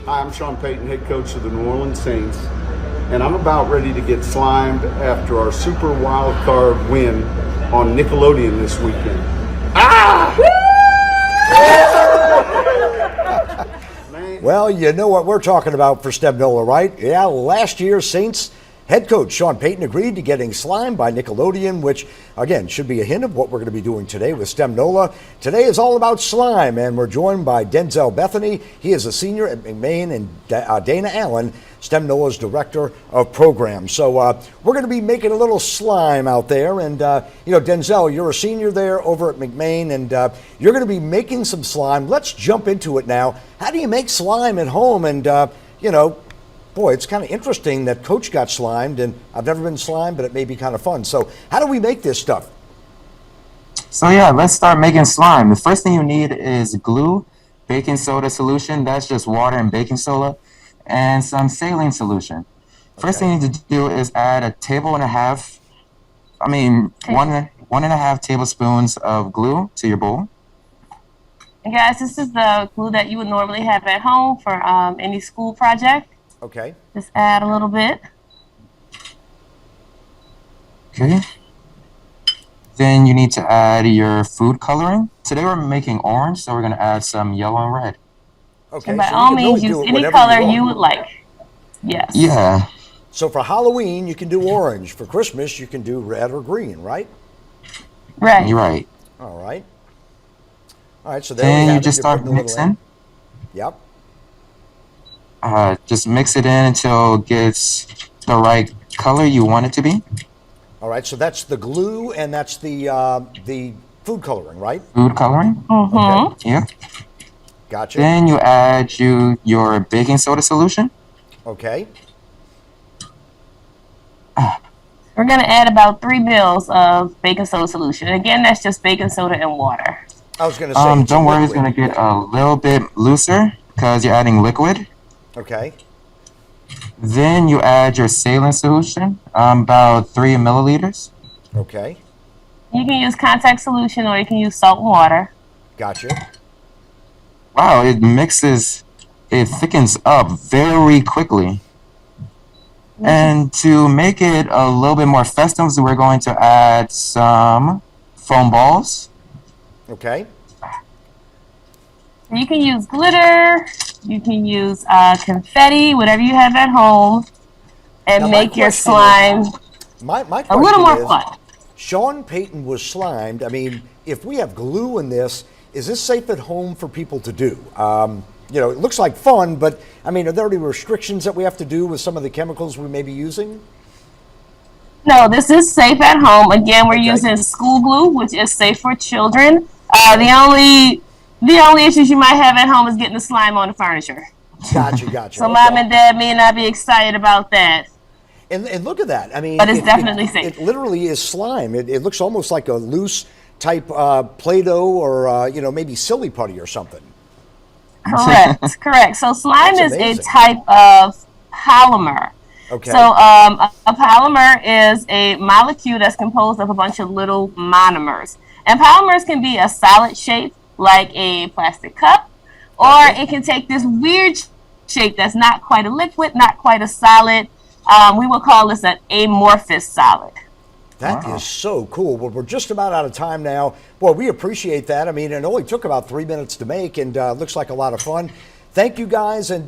Hi, I'm Sean Payton, head coach of the New Orleans Saints, and I'm about ready to get slimed after our super wild card win on Nickelodeon this weekend. Well, you know what we're talking about for STEM NOLA, right? Yeah, last year Saints head coach Sean Payton agreed to getting slimed by Nickelodeon, which, again, should be a hint of what we're going to be doing today with STEM NOLA. Today is all about slime, and we're joined by Denzel Bethley. He is a senior at McMain, and Dana Allen, STEM NOLA's director of programs. So we're going to be making a little slime out there. And, Denzel, you're a senior there over at McMain, and you're going to be making some slime. Let's jump into it now. How do you make slime at home? And, boy, it's kind of interesting that Coach got slimed, and I've never been slimed, but it may be kind of fun. So how do we make this stuff? So yeah, let's start making slime. The first thing you need is glue, baking soda solution, that's just water and baking soda, and some saline solution. First thing you need to do is add one and a half tablespoons of glue to your bowl. And guys, this is the glue that you would normally have at home for any school project. Okay. Just add a little bit. Okay. Then you need to add your food coloring. Today we're making orange, so we're going to add some yellow and red. Okay. And by all means, use any color you would like. Yes. Yeah. So for Halloween, you can do orange. For Christmas, you can do red or green, right? Right. You're right. All right. All right, so then you just start mixing. Yep. Just mix it in until it gets the right color you want it to be. All right, so that's the glue and that's the food coloring, right? Food coloring. Mm-hmm. Okay. Yeah. Gotcha. Then you add your baking soda solution. Okay. We're going to add about 3 mils of baking soda solution. Again, that's just baking soda and water. I was going to say, don't worry, it's going to get a little bit looser because you're adding liquid. Okay. Then you add your saline solution, about 3 milliliters. Okay. You can use contact solution or you can use salt and water. Gotcha. Wow, it thickens up very quickly. And to make it a little bit more festive, we're going to add some foam balls. Okay. You can use glitter, you can use confetti, whatever you have at home, and now make your slime a little more fun. Sean Payton was slimed. I mean, if we have glue in this, is this safe at home for people to do? It looks like fun, but I mean, are there any restrictions that we have to do with some of the chemicals we may be using? No, this is safe at home. Again, we're using school glue, which is safe for children. The only issues you might have at home is getting the slime on the furniture. Gotcha. So mom and dad may not be excited about that. And look at that. I mean, but it's definitely safe. It literally is slime. It looks almost like a loose type Play-Doh or maybe silly putty or something. Correct. So slime is a type of polymer. Okay. So a polymer is a molecule that's composed of a bunch of little monomers. And polymers can be a solid shape, like a plastic cup, or it can take this weird shape that's not quite a liquid, not quite a solid. We will call this an amorphous solid. That is so cool. Well, we're just about out of time now. Boy, we appreciate that. I mean, it only took about 3 minutes to make, and looks like a lot of fun. Thank you, guys. And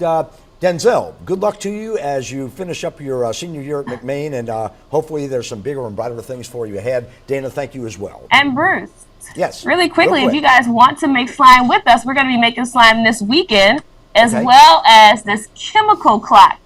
Denzel, good luck to you as you finish up your senior year at McMain, and hopefully there's some bigger and brighter things for you ahead. Dana, thank you as well. And Bruce. Yes. Really quickly, if you guys want to make slime with us, we're going to be making slime this weekend, as well as this chemical clock.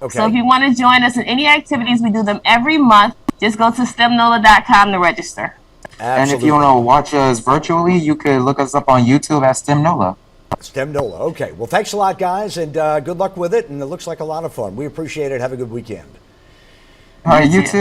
Okay. So if you want to join us in any activities, we do them every month. Just go to stemnola.com to register. Absolutely. And if you want to watch us virtually, you could look us up on YouTube at STEM NOLA. STEM NOLA. Okay. Well, thanks a lot, guys, and good luck with it. And it looks like a lot of fun. We appreciate it. Have a good weekend. All right, you too.